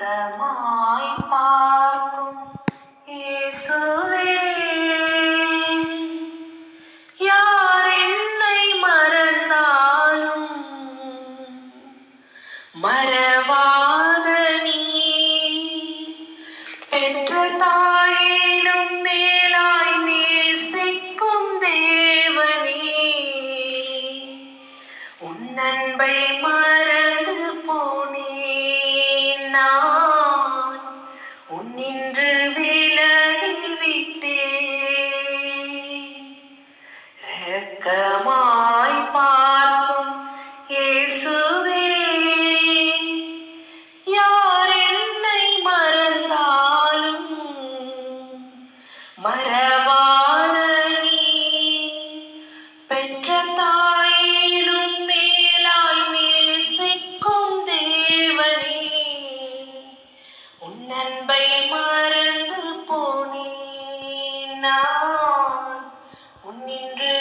இரக்கமாய் பார்க்கும் இயேசுவே, யார் என்னை மறந்தாலும் மறவாத நீ, பெற்ற தாயினும் மேலாய் நேசிக்கும் தேவனே, உன் அன்பை மறந்து போனேன் நான், உன்னின்று விலகிவிட்டேன். இரக்கமாய் பார்க்கும் இயேசுவே, யார் என்னை மறந்தாலும் மறவாத நீ, பெற்ற தாயிலும் மேலாய் நேசிக்கும் தேவனே, உன் அன்பை மறந்து போனேன் நான், உன்னின்று